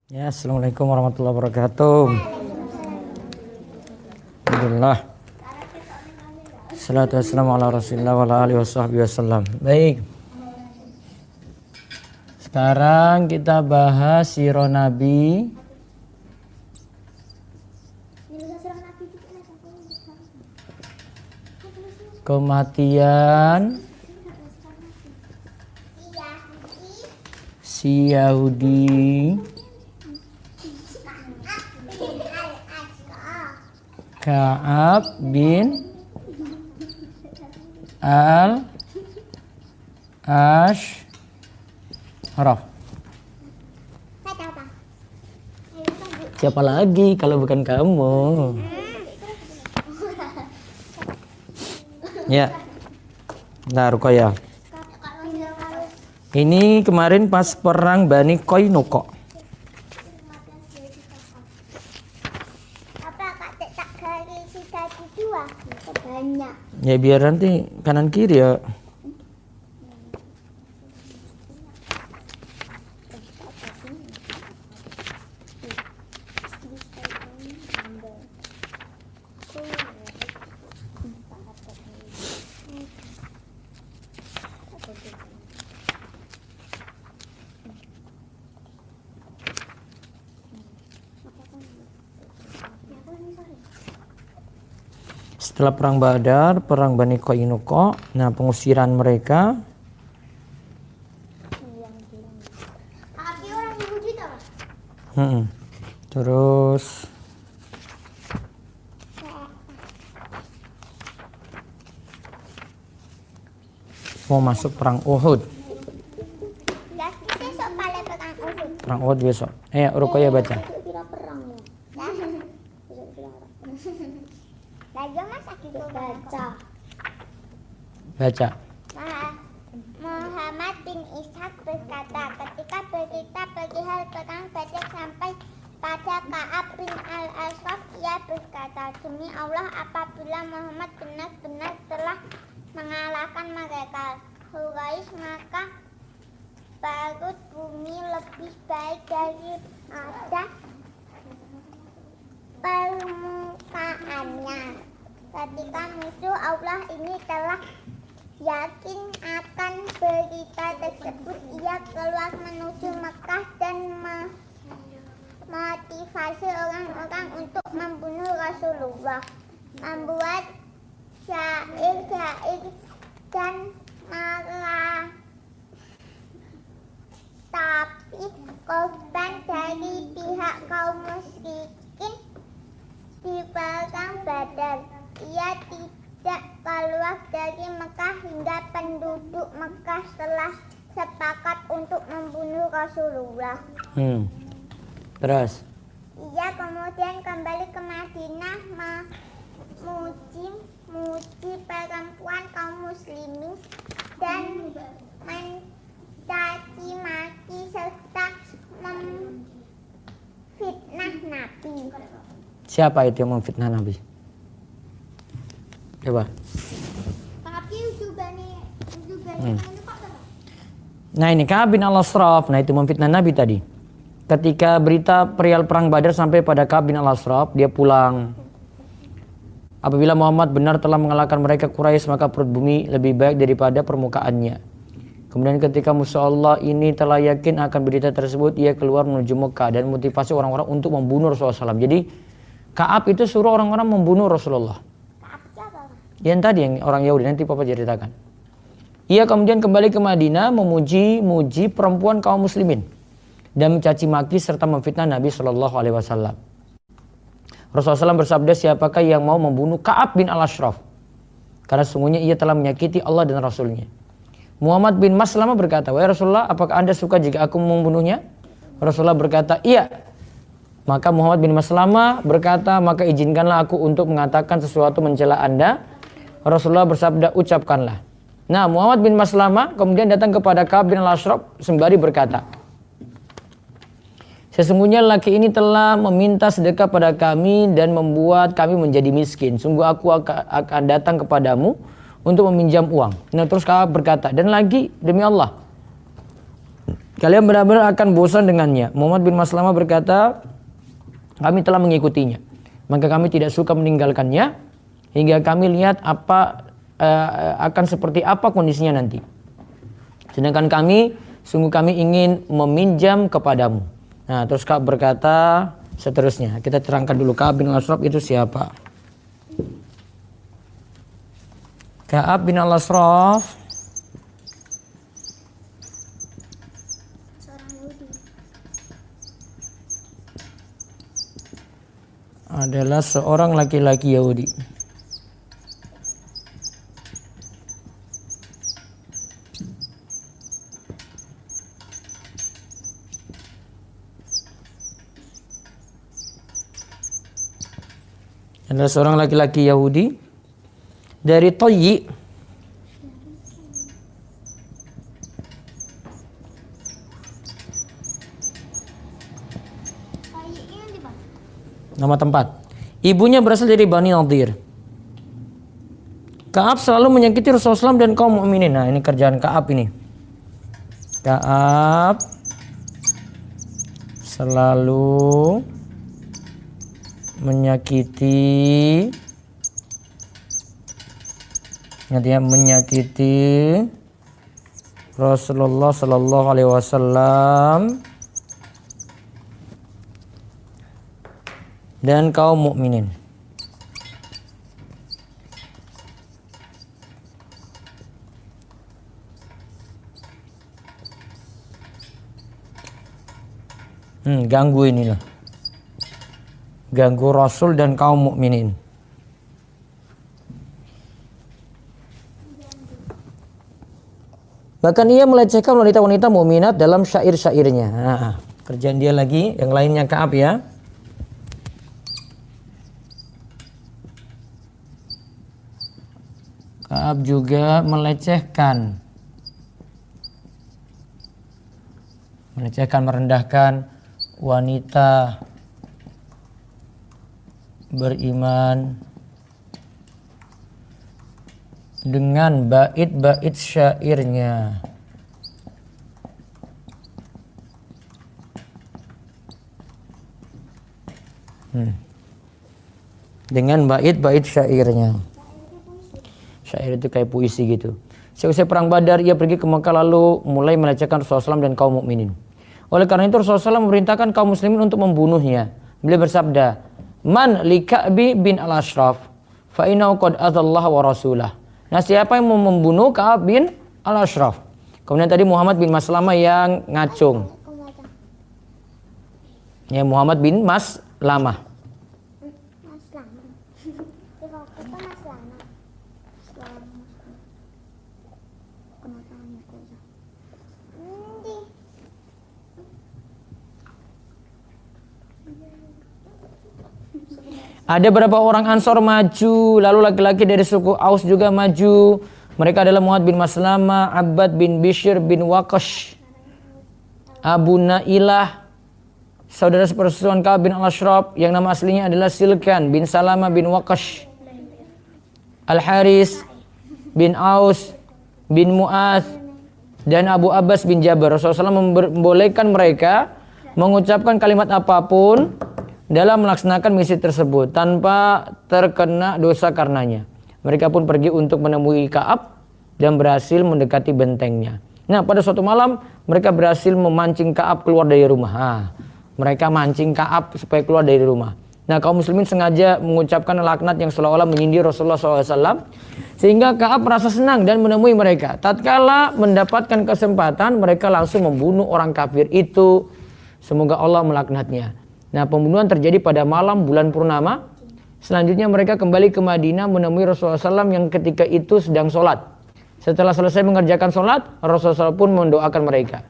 Ya, assalamualaikum warahmatullahi wabarakatuh. Alhamdulillah. Salatu wassalamu ala rasulillah wa ala alihi wasahbihi wasallam. Baik. Sekarang kita bahas sirah Nabi. Kematian si Yahudi Ka'ab bin al-Ashraf. Siapa lagi kalau bukan kamu? Ya. Nah, Ruqayyah. Ini kemarin pas perang Bani Qainuqa. Ya biar nanti kanan kiri ya. Setelah perang Badar, perang Bani Qainuqa, nah pengusiran mereka. Terus mau masuk perang Uhud. Perang Uhud besok. Ruqayyah baca. Baca. Muhammad bin Ishaq berkata, ketika berita perihal perang Badar sampai pada Ka'ab bin al-Ashraf, ia berkata, demi Allah, apabila Muhammad benar-benar telah mengalahkan mereka Quraisy, maka perut bumi lebih baik daripada permukaannya. Ketika musuh Allah ini telah yakin akan berita tersebut, ia keluar menuju Mekah dan memotivasi orang-orang untuk membunuh Rasulullah, membuat syair-syair dan marah. Tapi korban dari pihak kaum musyrikin di perang Badar, ia tidak keluar dari Mekah hingga penduduk Mekah telah sepakat untuk membunuh Rasulullah. Terus Ia kemudian kembali ke Madinah memuji perempuan kaum muslimin dan mencaci maki serta memfitnah Nabi. siapa itu yang memfitnah Nabi? Coba. Nah ini Ka'ab bin al-Ashraf. Nah itu memfitnah Nabi tadi. Ketika berita perihal perang Badar sampai pada Ka'ab bin al-Ashraf, dia pulang. Apabila Muhammad benar telah mengalahkan mereka Quraisy, maka perut bumi lebih baik daripada permukaannya. Kemudian ketika musuh Allah ini telah yakin akan berita tersebut, ia keluar menuju Mekah dan motivasi orang-orang untuk membunuh Rasulullah SAW. Jadi Ka'ab itu suruh orang-orang membunuh Rasulullah. Yang tadi yang orang Yahudi, nanti Papa ceritakan. Ia kemudian kembali ke Madinah memuji perempuan kaum muslimin dan mencaci maki serta memfitnah Nabi Shallallahu Alaihi Wasallam. Rasulullah SAW bersabda, siapakah yang mau membunuh Ka'ab bin al-Ashraf? Karena sungguhnya ia telah menyakiti Allah dan Rasulnya. Muhammad bin Maslamah berkata, wahai Rasulullah, apakah anda suka jika aku membunuhnya? Rasulullah berkata, iya. Maka Muhammad bin Maslamah berkata, maka izinkanlah aku untuk mengatakan sesuatu mencela anda. Rasulullah bersabda, ucapkanlah. Nah, Muhammad bin Maslamah kemudian datang kepada Ka'ab bin al-Ashraf sembari berkata, sesungguhnya laki ini telah meminta sedekah pada kami dan membuat kami menjadi miskin. Sungguh aku akan datang kepadamu untuk meminjam uang. Nah, terus Ka'ab berkata, dan lagi demi Allah, Kalian benar-benar akan bosan dengannya. Muhammad bin Maslamah berkata, kami telah mengikutinya, maka kami tidak suka meninggalkannya hingga kami lihat akan seperti apa kondisinya nanti. Sedangkan sungguh kami ingin meminjam kepadamu. Nah, terus Ka'ab berkata seterusnya. Kita terangkan dulu Ka'ab bin Al-Ashraf itu siapa. Ka'ab bin Al-Ashraf adalah seorang laki-laki Yahudi. Adalah seorang laki-laki Yahudi dari Toyi. Nama tempat. Ibunya berasal dari Bani Nadir. Ka'ab selalu menyakiti Rasulullah SAW dan kaum mukminin. Nah, ini kerjaan Ka'ab ini. Ka'ab selalu menyakiti Rasulullah sallallahu alaihi wasallam dan kaum mukminin. Ganggu inilah. Ganggu Rasul dan kaum mukminin. Bahkan ia melecehkan wanita-wanita mukminat dalam syair-syairnya. Nah, kerjaan dia lagi, yang lainnya Ka'ab ya. Ka'ab juga melecehkan, merendahkan wanita beriman dengan bait-bait syairnya. Dengan bait-bait syairnya. Syair itu kayak puisi gitu. Seusai perang Badar ia pergi ke Mekah lalu mulai melecehkan Rasulullah SAW dan kaum mukminin. Oleh karena itu Rasulullah SAW memerintahkan kaum muslimin untuk membunuhnya. Beliau bersabda, "Man li Ka'bi bin Al-Ashraf fa innahu qad adallahu wa rasulah." Nah, siapa yang mau membunuh Ka'ab bin Al-Ashraf? Kemudian tadi Muhammad bin Maslamah yang ngacung. Ya, Muhammad bin Maslamah. Ada beberapa orang Ansor maju, lalu laki-laki dari suku Aus juga maju. Mereka adalah Muhammad bin Maslamah, Abbad bin Bishr bin Waqash, Abu Nailah, saudara sepersusuan Ka'ab bin Al-Ashraf yang nama aslinya adalah Silkan bin Salamah bin Waqash, Al-Haris bin Aus bin Mu'az, dan Abu Abbas bin Jabir. Rasulullah SAW membolehkan mereka mengucapkan kalimat apapun dalam melaksanakan misi tersebut tanpa terkena dosa karenanya. Mereka pun pergi untuk menemui Ka'ab dan berhasil mendekati bentengnya. Nah, pada suatu malam mereka berhasil memancing Ka'ab keluar dari rumah. Mereka mancing Ka'ab supaya keluar dari rumah. Nah, kaum muslimin sengaja mengucapkan laknat yang seolah-olah menyindir Rasulullah SAW, sehingga Ka'ab merasa senang dan menemui mereka. Tatkala mendapatkan kesempatan, mereka langsung membunuh orang kafir itu. Semoga Allah melaknatnya. Nah, pembunuhan terjadi pada malam bulan purnama. Selanjutnya mereka kembali ke Madinah menemui Rasulullah SAW yang ketika itu sedang sholat. Setelah selesai mengerjakan sholat, Rasulullah SAW pun mendoakan mereka.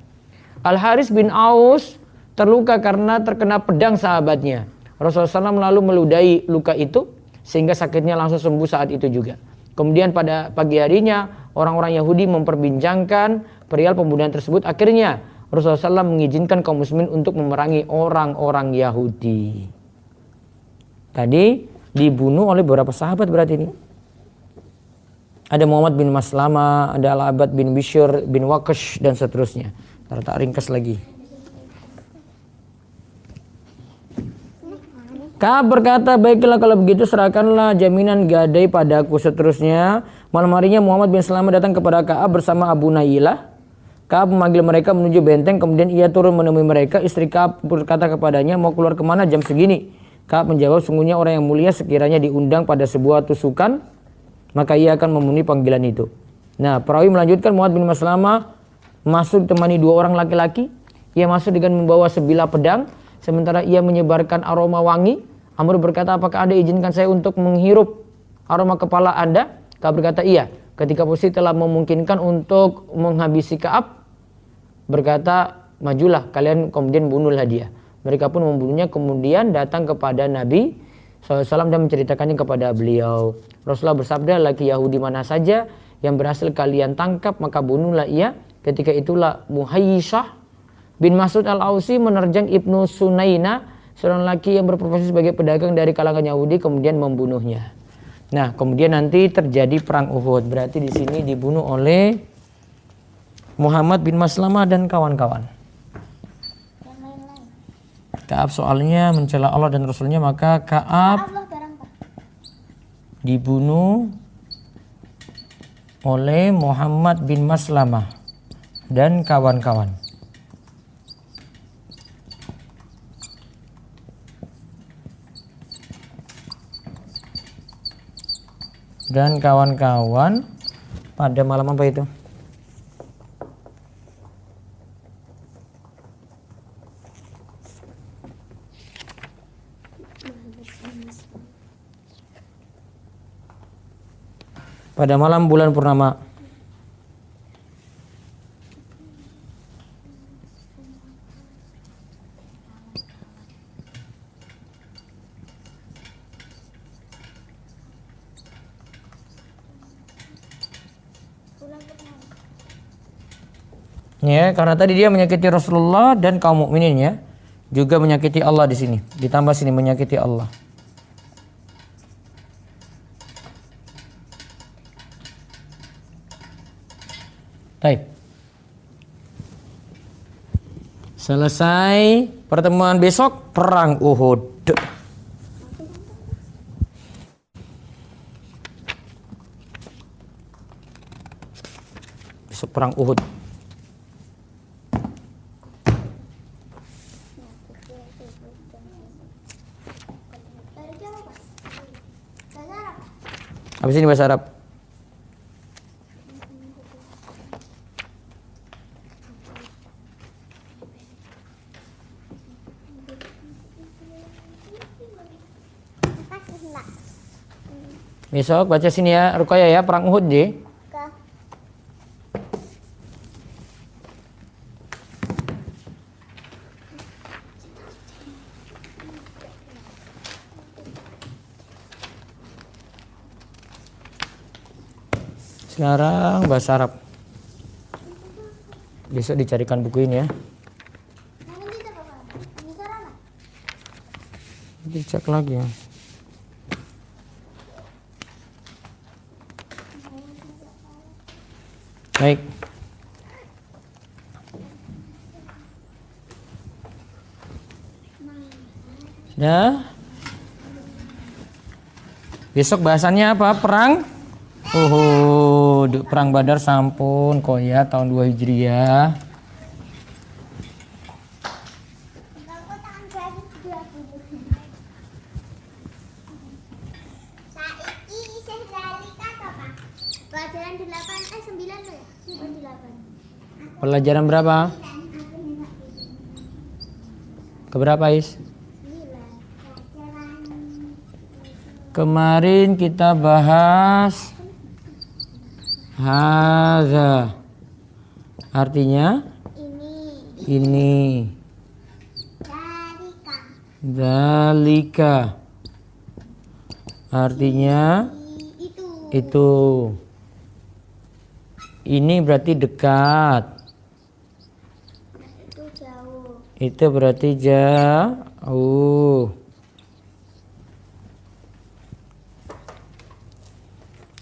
Al-Haris bin Aus terluka karena terkena pedang sahabatnya. Rasulullah SAW lalu meludahi luka itu sehingga sakitnya langsung sembuh saat itu juga. Kemudian pada pagi harinya orang-orang Yahudi memperbincangkan perihal pembunuhan tersebut. Akhirnya Rasulullah SAW mengizinkan kaum muslimin untuk memerangi orang-orang Yahudi. Tadi dibunuh oleh beberapa sahabat berarti ini. Ada Muhammad bin Maslamah, ada Al-Abbad bin Bishr bin Waqash dan seterusnya. Ntar tak ringkas lagi. Ka'ab berkata, baiklah kalau begitu serahkanlah jaminan gadai padaku. Seterusnya malam harinya Muhammad bin Salamah datang kepada Ka'ab bersama Abu Nailah. Ka'ab memanggil mereka menuju benteng, kemudian ia turun menemui mereka. Istri Ka'ab berkata kepadanya, mau keluar kemana jam segini? Ka'ab menjawab, sungguhnya orang yang mulia sekiranya diundang pada sebuah tusukan, maka ia akan memenuhi panggilan itu. Nah, perawi melanjutkan, Muhammad bin Salamah masuk ditemani 2 orang laki-laki. Ia masuk dengan membawa sebilah pedang, sementara ia menyebarkan aroma wangi. Amr berkata, apakah Anda izinkan saya untuk menghirup aroma kepala Anda? Ka'ab berkata, iya. Ketika posisi telah memungkinkan untuk menghabisi Ka'ab, berkata, majulah kalian, kemudian bunuhlah dia. Mereka pun membunuhnya, kemudian datang kepada Nabi SAW dan menceritakannya kepada beliau. Rasulullah bersabda, laki Yahudi mana saja yang berhasil kalian tangkap, maka bunuhlah ia. Ketika itulah Muhayyishah bin Mas'ud al-Ausi menerjang Ibnu Sunaina, seorang laki yang berprofesi sebagai pedagang dari kalangan Yahudi, kemudian membunuhnya. Nah, kemudian nanti terjadi perang Uhud. Berarti di sini dibunuh oleh Muhammad bin Maslamah dan kawan-kawan. Ka'ab soalnya mencela Allah dan Rasulnya, maka Ka'ab dibunuh oleh Muhammad bin Maslamah dan kawan-kawan. Dan kawan-kawan pada malam apa itu? Pada malam bulan purnama. Ya, karena tadi dia menyakiti Rasulullah dan kaum mukminin, ya. Juga menyakiti Allah di sini. Ditambah sini menyakiti Allah. Baik. Selesai pertemuan besok, perang Uhud. Besok perang Uhud. Habis ini bahasa Arab. Besok baca sini ya, Ruqayyah ya, perang Uhud deh. Sekarang bahasa Arab. Besok dicarikan buku ini ya. Dicek lagi ya. Baik. Ya. Besok bahasannya apa? Perang Uhud. Perang Badar sampun koya tahun 2 Hijriah. Pelajaran berapa? Keberapa, Is? Kemarin kita bahas hadza. Artinya ini. Dzalika. Artinya itu. Ini berarti dekat. Itu berarti jauh.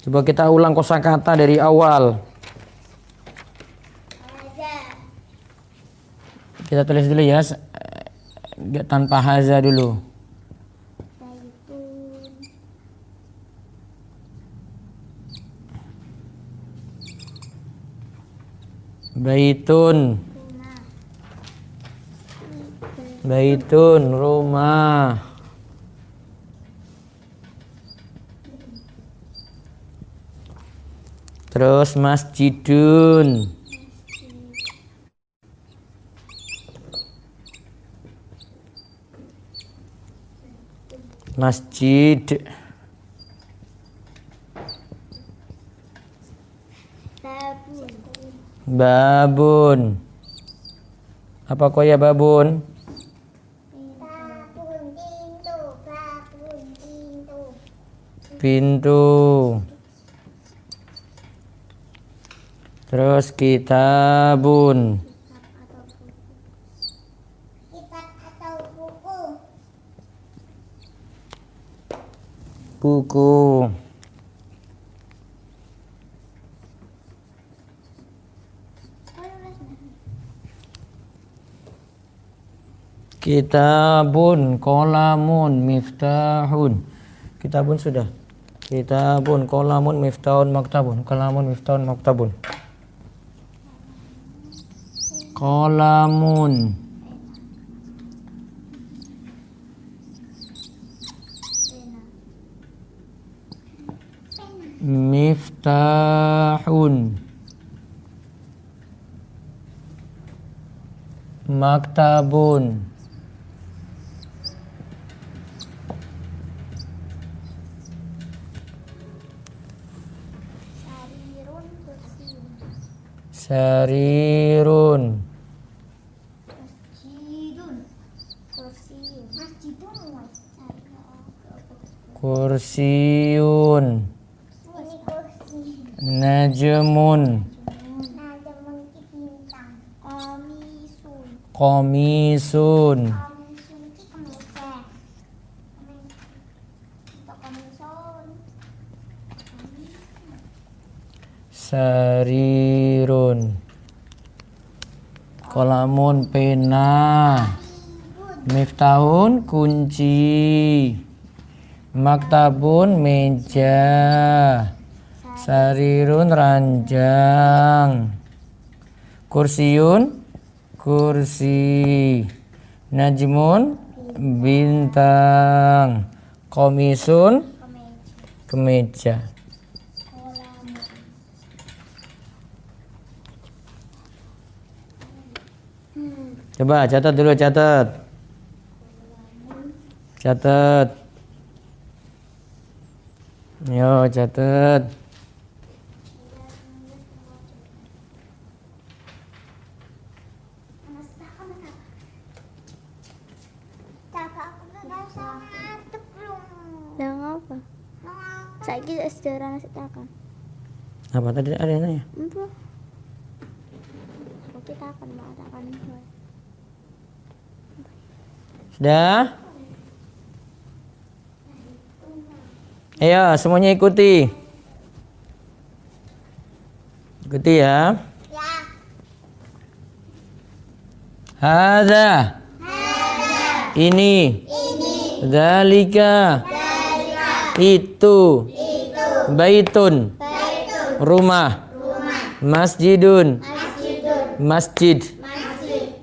Coba kita ulang kosakata dari awal. Kita tulis dulu ya, tanpa haza dulu. Baitun. Baitun, rumah. Terus masjidun. Masjid. Babun. Apa kok ya babun? Babun, pintu. Babun, pintu. Pintu. Terus kitabun. Kitab atau buku. Buku. Kitabun, kolamun, miftahun. Kitabun sudah. Kitabun, kolamun, miftahun, maktabun. Kolamun, miftahun, maktabun. Kolamun. Miftahun. Maktabun. Sarirun, kursi. Sarirun. Masjidun, kursi. Masjidun, Kursiun. ini kursi. Najmun. Najamun ki bintang. Komisun. Komisun. Komisun ki kemeja. Untuk komisun. Sarirun. Kolamun, pena. Miftahun, kunci. Maktabun, meja. Sarirun, ranjang. Kursiun, kursi. Najmun, bintang. Komisun, Kemeja. kemeja. Coba catat dulu, catat. Catat. Yo, catat. Kakak aku udah ngantuk belum? Udah ngapa? Saiki sejarah nasi takkan. Apa tadi ada yang nanya? Empu. Oke takkan mak takkan. Sudah? Ayo, semuanya ikuti. Ikuti ya. Ya. Hada. Ini. Zalika. Itu. Baitun. Rumah. Masjidun. Masjid.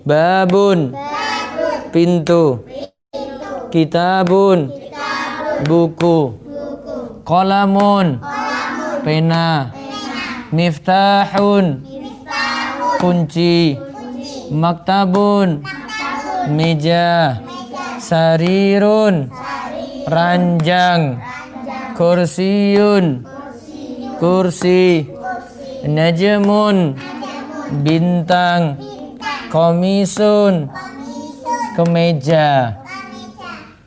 Babun. Pintu. Kitabun. Buku. Kolamun. Pena. Miftahun. Kunci. Maktabun. Meja. Sarirun. Ranjang. Kursiun. Kursi. Najmun. Bintang. Komisun. Kemeja.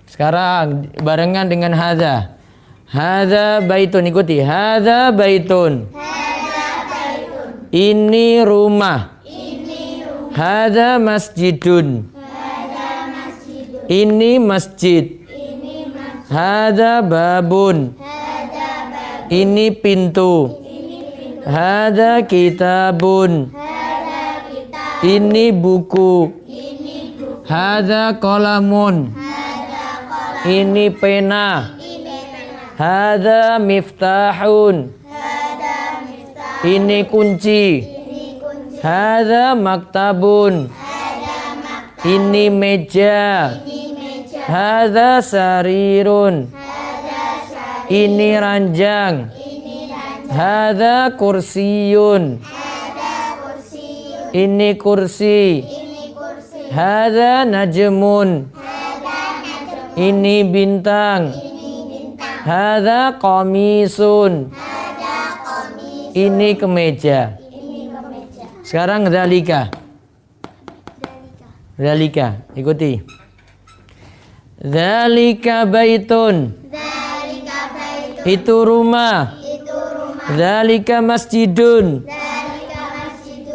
Sekarang barengan dengan hadza. Hadza baitun, ikuti. Hadza baitun. Ini rumah. Hadza masjidun. Ini masjid. Hadza babun. Ini pintu. Hadza kitabun. Ini buku. Hadza qalamun. Ini pena. Hadza miftahun. Ini kunci. Hadza maktabun. Ini meja. Hadza sarirun. Ini ranjang. Hadza kursiyun. Ini kursi. Hadza najmun. Ini bintang. Hadza qamisun. Ini kemeja. Sekarang dzalika. Dzalika, ikuti. Dzalika baitun. Itu rumah. Dzalika masjidun.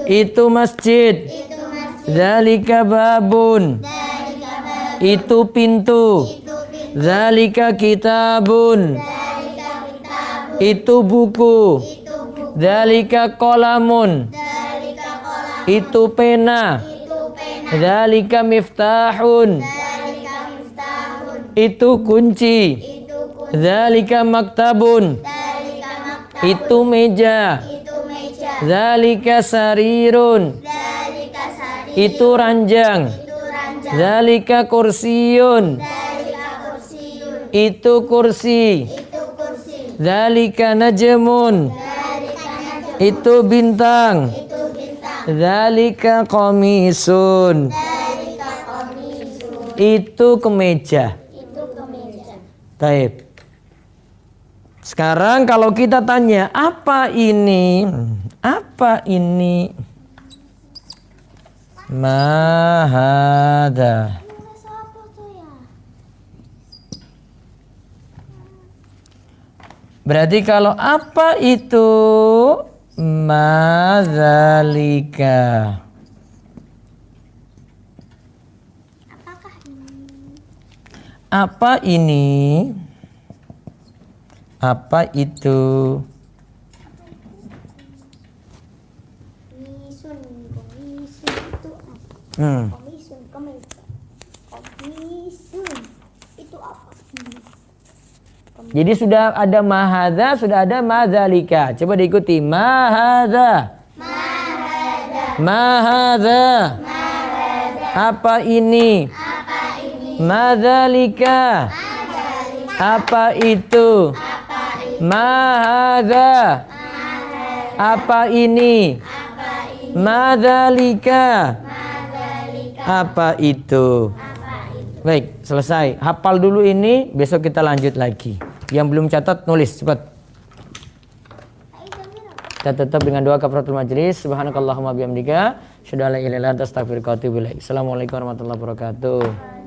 Itu masjid. Dzalika babun. Itu pintu. Dzalika kitabun. Itu buku. Dzalika qalamun. Itu pena. Dzalika miftahun. Itu kunci. Dzalika maktabun. Itu meja. Dzalika sarirun. Itu ranjang. Dzalika kursiyun. Itu kursi. Dzalika najmun. Itu bintang. Dzalika qamisun. Itu kemeja. Taib. Sekarang kalau kita tanya, apa ini? Apa ini? Ma hadza. Berarti kalau apa itu? Ma dzalika. Apa ini? Apa itu? Komisun itu apa? Komisun itu apa? Jadi sudah ada mahadza, sudah ada madzalika. Coba diikuti. Mahadza. Mahadza. Apa ini? Madzalika. Apa itu? Mahadza. Apa ini? Madzalika. Apa itu? Baik, selesai. Hafal dulu ini, besok kita lanjut lagi. Yang belum catat, nulis cepat. Kita tutup dengan doa kafaratul majelis. Subhanakallahumma bihamdika, asyhadu an la ilaha illa anta astaghfiruka wa atubu ilaik. Assalamualaikum warahmatullahi wabarakatuh.